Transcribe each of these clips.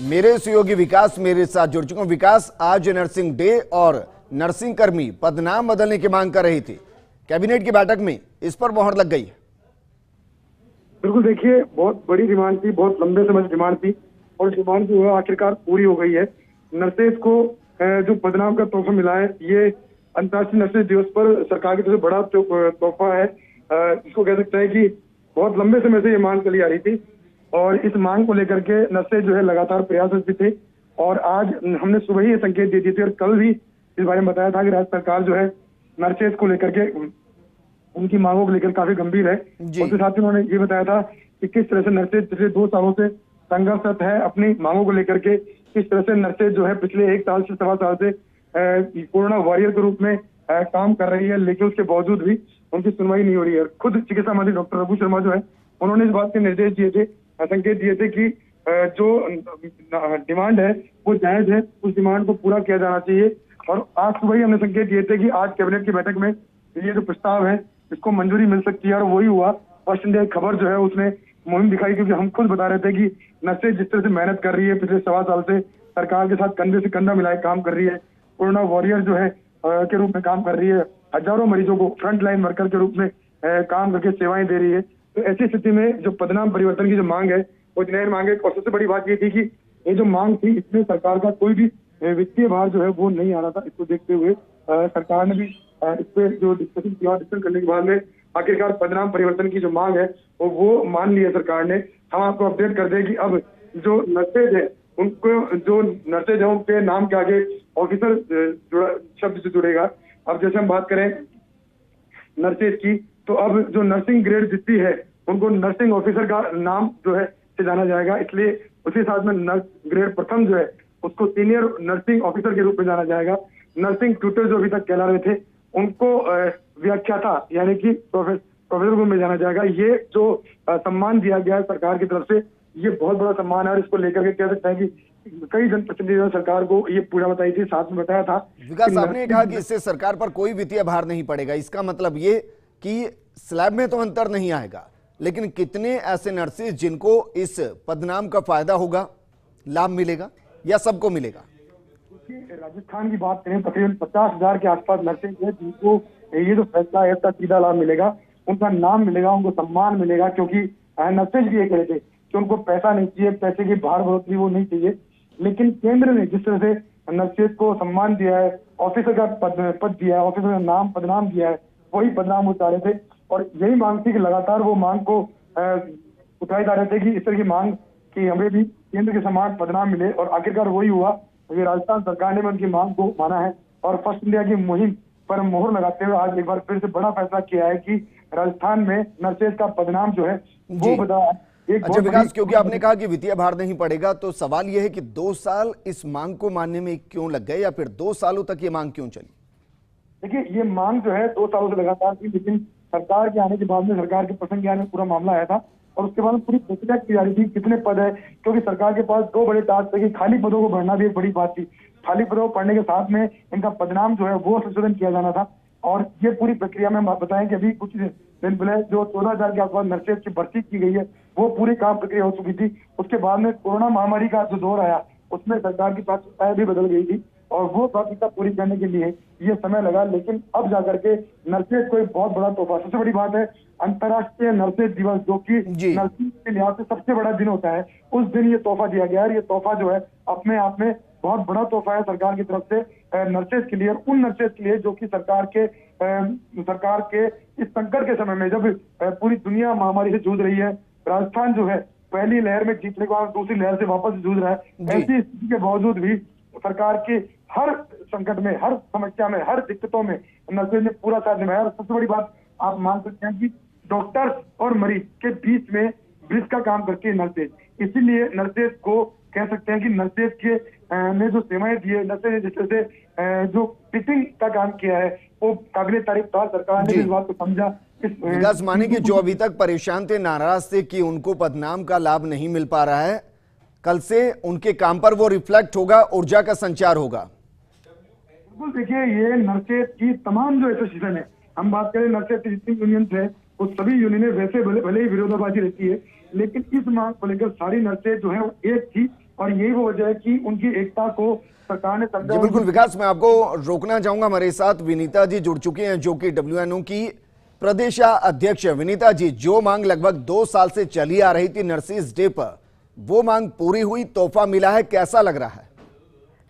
मेरे सहयोगी विकास मेरे साथ जुड़ चुके हैं। विकास, आज नर्सिंग डे और नर्सिंग कर्मी पदनाम बदलने की मांग कर रही थी, कैबिनेट की बैठक में इस पर मोहर लग गई है। बिल्कुल, देखिए बहुत बड़ी डिमांड थी, बहुत लंबे समय से डिमांड थी और डिमांड जो है आखिरकार पूरी हो गई है। नर्सेज को जो पदनाम का तोहफा मिला है, ये अंतर्राष्ट्रीय नर्सेज दिवस पर सरकार की तरफ से बड़ा तोहफा है। इसको कह सकते हैं कि बहुत लंबे समय से ये मांग चली आ रही थी और इस मांग को लेकर के नर्सेज जो है लगातार प्रयासरत भी थे और आज हमने सुबह ही ये संकेत दे दिए थे और कल भी इस बारे में बताया था कि राज्य सरकार जो है नर्सेज को लेकर के उनकी मांगों को लेकर काफी गंभीर है। उसके साथ ही उन्होंने ये बताया था कि किस तरह से नर्सेज पिछले 2 सालों से संघर्षरत है अपनी मांगों को लेकर के। किस तरह से नर्सेज जो है पिछले 1 साल से 1.25 साल से कोरोना वॉरियर के रूप में काम कर रही है, लेकिन उसके बावजूद भी उनकी सुनवाई नहीं हो रही है। खुद चिकित्सा मंत्री डॉक्टर रघु शर्मा जो है उन्होंने इस बात के निर्देश दिए थे, संकेत दिए थे कि जो डिमांड है वो जायज है, उस डिमांड को पूरा किया जाना चाहिए। और आज सुबह ही हमने संकेत दिए थे कि आज कैबिनेट की बैठक में ये जो प्रस्ताव है इसको मंजूरी मिल सकती है और वही हुआ। फर्स्ट इंडिया खबर जो है उसने मुहिम दिखाई, क्योंकि हम खुद बता रहे थे कि नर्सेज जिस तरह से मेहनत कर रही है पिछले 1.25 साल से सरकार के साथ कंधे से कंधा मिलाए काम कर रही है, कोरोना वॉरियर जो है के रूप में काम कर रही है, हजारों मरीजों को फ्रंट लाइन वर्कर के रूप में काम करके सेवाएं दे रही है। तो ऐसी स्थिति में जो पदनाम परिवर्तन की जो मांग है वो जनहित मांग है। और सबसे बड़ी बात ये थी कि ये जो मांग थी इसमें सरकार का कोई भी वित्तीय भार जो है वो नहीं आ रहा था। इसको देखते हुए सरकार ने भी इस पे जो डिस्कशन करने के बाद में आखिरकार पदनाम परिवर्तन की जो मांग है वो मान ली है सरकार ने। हम आपको अपडेट कर दें कि अब जो नर्सेज है उनको जो नर्सेज है उनके नाम के आगे ऑफिसर शब्द से जुड़ेगा। अब जैसे हम बात करें नर्सेज की, तो अब जो नर्सिंग ग्रेड जितनी है उनको नर्सिंग ऑफिसर का नाम जो है से जाना जाएगा, इसलिए उसी साथ में नर्स ग्रेड प्रथम जो है उसको सीनियर नर्सिंग ऑफिसर के रूप में जाना जाएगा। नर्सिंग ट्यूटर जो अभी तक कहला रहे थे उनको व्याख्याता यानी कि प्रोफेसर रूप में जाना जाएगा। ये जो सम्मान दिया गया है सरकार की तरफ से, ये बहुत बड़ा सम्मान है और इसको लेकर के कह सकते हैं कि कई जनप्रतिनिधियों ने सरकार को ये पूरा बताई थी, साथ में बताया था। विकास, आपने कहा कि इससे सरकार पर कोई वित्तीय भार नहीं पड़ेगा, इसका मतलब ये कि स्लैब में तो अंतर नहीं आएगा, लेकिन कितने ऐसे नर्सेज जिनको इस पदनाम का फायदा होगा, लाभ मिलेगा या सबको मिलेगा? राजस्थान की बात करें तकरीबन 50,000 के आसपास नर्सेज है जिनको ये जो फैसला है इसका सीधा लाभ मिलेगा, उनका नाम मिलेगा, उनको सम्मान मिलेगा। क्योंकि नर्सेज भी ये कह रहे थे कि उनको पैसा नहीं चाहिए, पैसे की भार बढ़ोतरी वो नहीं चाहिए, लेकिन केंद्र ने जिस तरह से नर्सेज को सम्मान दिया है, ऑफिसर का पद दिया है, ऑफिसर का नाम पदनाम दिया है, वही पदनाम वो चाह रहे थे और यही मांग थी कि लगातार वो मांग को उठाए जा रहे थे कि इस तरह की मांग कि हमें भी केंद्र के समान पदनाम मिले और आखिरकार वही हुआ। ये राजस्थान सरकार ने उनकी मांग को माना है और फर्स्ट इंडिया की मुहिम पर मोहर लगाते हुए आज एक बार फिर से बड़ा फैसला किया है कि राजस्थान में नर्सेज का पदनाम जो है वो बता। अच्छा विकास, क्योंकि आपने कहा कि वित्तीय भार नहीं पड़ेगा, तो सवाल यह है कि 2 साल इस मांग को मानने में क्यों लग गए या फिर 2 सालों तक ये मांग क्यों चली? देखिए, ये मांग जो है 2 सालों से लगातार थी, लेकिन सरकार के आने के बाद में सरकार के प्रसंग ज्ञान में पूरा मामला आया था और उसके बाद पूरी प्रक्रिया की जा रही थी कितने पद है, क्योंकि सरकार के पास 2 बड़े टास्क थे कि खाली पदों को भरना भी एक बड़ी बात थी। खाली पदों को पढ़ने के साथ में इनका पदनाम जो है वो संशोधन किया जाना था और ये पूरी प्रक्रिया में हम बताएं कि अभी कुछ दिन पहले जो 14,000 के आसपास नर्सेज की भर्ती की गई है वो पूरी काम प्रक्रिया हो चुकी थी। उसके बाद में कोरोना महामारी का जो दौर आया उसमें सरकार की प्राथमिकताएं भी बदल गई थी और वो प्राथमिकता पूरी करने के लिए ये समय लगा, लेकिन अब जाकर के नर्सेज को एक बहुत बड़ा तोहफा। सबसे बड़ी बात है अंतर्राष्ट्रीय नर्सेज दिवस, जो कि नर्सिंग के लिहाज से सबसे बड़ा दिन होता है, उस दिन ये तोहफा दिया गया है। ये तोहफा जो है अपने आप में बहुत बड़ा तोहफा है सरकार की तरफ से नर्सेज के लिए, उन नर्सेज के लिए जो कि सरकार के इस संकट के समय में जब पूरी दुनिया महामारी से जूझ रही है, राजस्थान जो है पहली लहर में जीतने के बाद दूसरी लहर से वापस जूझ रहा है, ऐसी स्थिति के बावजूद भी सरकार के हर संकट में, हर समस्या में, हर दिक्कतों में नर्सेज ने पूरा साथ निभाया। और सबसे बड़ी बात आप मान सकते हैं कि डॉक्टर और मरीज के बीच में ब्रिज का काम करती है नर्सेज, इसीलिए नर्सेज को कह सकते हैं कि नर्सेज के ने जो सेवाएं दी है, नर्सेज ने जिस तरह से जो टीचिंग का काम किया है वो काबिल तारीफ था। सरकार ने इस बात को समझा। विकास, माने कि जो अभी तक परेशान थे, नाराज थे कि उनको पदनाम का लाभ नहीं मिल पा रहा है, कल से उनके काम पर वो रिफ्लेक्ट होगा, ऊर्जा का संचार होगा। बिल्कुल, देखिए ये नर्सेज की तमाम जो एसोसिएशन है, हम बात करें नर्सेज की जितनी यूनियन है वो सभी यूनियन वैसे भले ही विरोधाभासी रहती है, लेकिन इस मांग को लेकर सारी नर्सेज जो है एक थी और यही वो वजह है कि उनकी एकता को सरकार ने जी समझा। बिल्कुल विकास, मैं आपको रोकना चाहूंगा। हमारे साथ विनीता जी जुड़ चुके हैं जो कि WNO की प्रदेश अध्यक्ष। विनीता जी, जो मांग लगभग 2 साल से चली आ रही थी नर्सिस डे पर, वो मांग पूरी हुई, तोहफा मिला है, कैसा लग रहा है?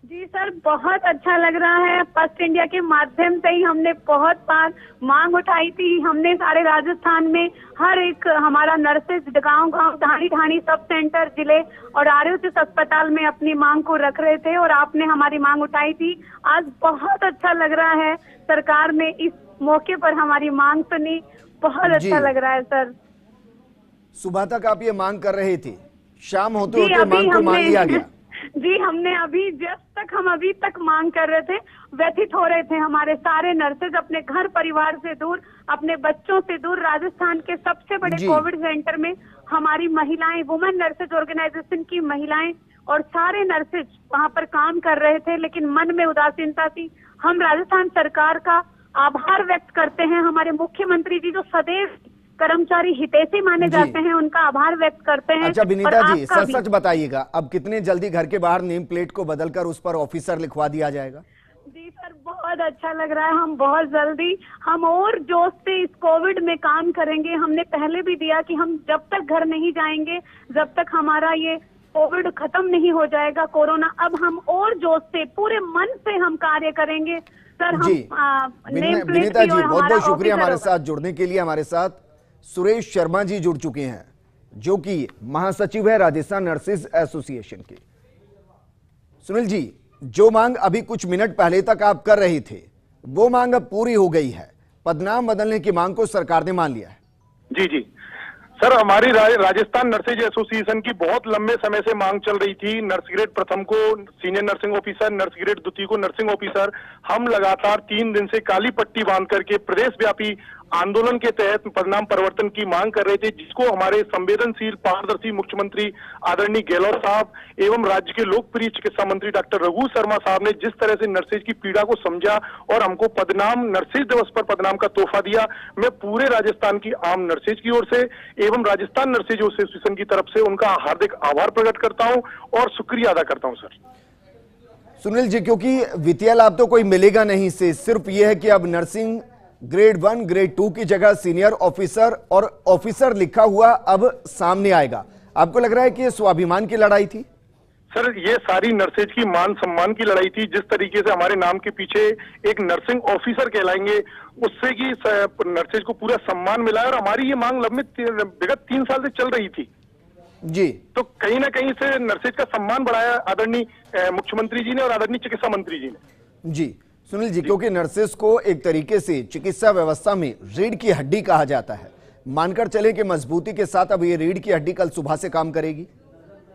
जी सर, बहुत अच्छा लग रहा है। फर्स्ट इंडिया के माध्यम से ही हमने बहुत बार मांग उठाई थी। हमने सारे राजस्थान में हर एक हमारा नर्सेज गांव-गांव, ढाणी-ढाणी, सब सेंटर, जिले और आरओसीएस अस्पताल में अपनी मांग को रख रहे थे और आपने हमारी मांग उठाई थी। आज बहुत अच्छा लग रहा है, सरकार ने इस मौके पर हमारी मांग सुनी, बहुत अच्छा लग रहा है सर। सुबह तक आप ये मांग कर रहे थे, शाम होते जी, होते मांग को मान लिया गया। जी, हमने अभी तक मांग कर रहे थे, व्यथित हो रहे थे। हमारे सारे नर्सेज अपने घर परिवार से दूर, अपने बच्चों से दूर, राजस्थान के सबसे बड़े कोविड सेंटर में हमारी महिलाएं, वुमेन नर्सेज ऑर्गेनाइजेशन की महिलाएं और सारे नर्सेज वहां पर काम कर रहे थे, लेकिन मन में उदासीनता थी। हम राजस्थान सरकार का आभार व्यक्त करते हैं। हमारे मुख्यमंत्री जी जो सदैव कर्मचारी हितैषी माने जाते हैं, उनका आभार व्यक्त करते हैं। अच्छा विनीता जी, सच बताइएगा, अब कितने जल्दी घर के बाहर नेम प्लेट को बदलकर उस पर ऑफिसर लिखवा दिया जाएगा? जी सर, बहुत अच्छा लग रहा है। हम बहुत जल्दी, हम और जोश से इस कोविड में काम करेंगे। हमने पहले भी दिया कि हम जब तक घर नहीं जाएंगे, जब तक हमारा ये कोविड खत्म नहीं हो जाएगा, कोरोना, अब हम और जोश से, पूरे मन से हम कार्य करेंगे सर। हम विनीता जी, बहुत बहुत शुक्रिया हमारे साथ जुड़ने के लिए। हमारे साथ सुरेश शर्मा जी जुड़ चुके हैं जो कि महासचिव है राजस्थान नर्सेज एसोसिएशन के। सुनील जी, जो मांग अभी कुछ मिनट पहले तक आप कर रहे थे, वो मांग अब पूरी हो गई है। पदनाम बदलने की मांग को सरकार ने मान लिया है। जी जी सर, हमारी राजस्थान नर्सेज एसोसिएशन की बहुत लंबे समय से मांग चल रही थी। नर्स ग्रेड प्रथम को senior nursing officer, nurse grade द्वितीय को नर्सिंग ऑफिसर। हम लगातार 3 दिन से काली पट्टी बांध करके प्रदेश व्यापी आंदोलन के तहत पदनाम परिवर्तन की मांग कर रहे थे, जिसको हमारे संवेदनशील पारदर्शी मुख्यमंत्री आदरणीय गहलोत साहब एवं राज्य के लोकप्रिय चिकित्सा मंत्री डॉक्टर रघु शर्मा साहब ने जिस तरह से नर्सेज की पीड़ा को समझा और हमको पदनाम, नर्सेज दिवस पर पदनाम का तोहफा दिया, मैं पूरे राजस्थान की आम नर्सेज की ओर से एवं राजस्थान नर्सेज एसोसिएशन की तरफ से उनका हार्दिक आभार प्रकट करता हूं और शुक्रिया अदा करता हूं सर। सुनील जी, क्योंकि वित्तीय लाभ तो कोई मिलेगा नहीं से, सिर्फ यह है कि अब नर्सिंग ग्रेड 1, ग्रेड 2 की जगह सीनियर ऑफिसर और ऑफिसर लिखा हुआ अब सामने आएगा। आपको लग रहा है कि ये स्वाभिमान की लड़ाई थी? सर, ये सारी नर्सेज की मान सम्मान की लड़ाई थी। जिस तरीके से हमारे नाम के पीछे एक नर्सिंग ऑफिसर कहलाएंगे, उससे कि नर्सेज को पूरा सम्मान मिला है और हमारी ये मांग विगत 3 साल से चल रही थी जी। तो कहीं ना कहीं से नर्सेज का सम्मान बढ़ाया आदरणीय मुख्यमंत्री जी ने और आदरणीय चिकित्सा मंत्री जी ने। जी सुनील जी, क्योंकि नर्सेस को एक तरीके से चिकित्सा व्यवस्था में रीढ़ की हड्डी कहा जाता है, मानकर चले कि मजबूती के साथ अब ये रीढ़ की हड्डी कल सुबह से काम करेगी?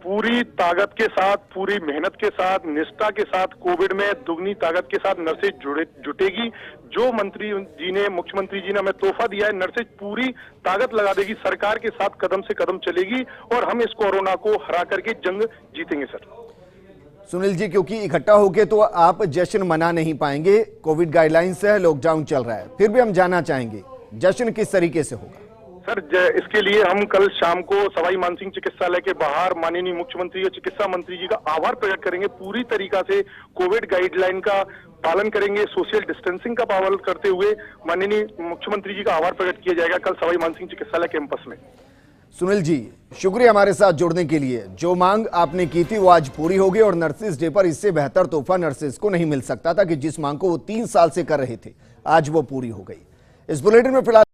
पूरी ताकत के साथ, पूरी मेहनत के साथ, निष्ठा के साथ, कोविड में दुगनी ताकत के साथ नर्सेज जुटेगी। जो मंत्री जी ने, मुख्यमंत्री जी ने हमें तोहफा दिया है, नर्सेज पूरी ताकत लगा देगी, सरकार के साथ कदम से कदम चलेगी और हम इस कोरोना को हरा करके जंग जीतेंगे सर। सुनील जी, क्योंकि इकट्ठा होके तो आप जश्न मना नहीं पाएंगे, कोविड गाइडलाइंस है, लॉकडाउन चल रहा है, फिर भी हम जानना चाहेंगे जश्न किस तरीके से होगा? सर, इसके लिए हम कल शाम को सवाई मानसिंह चिकित्सालय के बाहर माननीय मुख्यमंत्री और चिकित्सा मंत्री जी का आभार प्रकट करेंगे। पूरी तरीका से कोविड गाइडलाइन का पालन करेंगे, सोशल डिस्टेंसिंग का पालन करते हुए माननीय मुख्यमंत्री जी का आभार प्रकट किया जाएगा कल सवाई मानसिंह चिकित्सालय कैंपस में। सुनील जी, शुक्रिया हमारे साथ जुड़ने के लिए। जो मांग आपने की थी वो आज पूरी होगी और नर्सेज डे पर इससे बेहतर तोहफा नर्सेज को नहीं मिल सकता था कि जिस मांग को वो 3 साल से कर रहे थे, आज वो पूरी हो गई। इस बुलेटिन में फिलहाल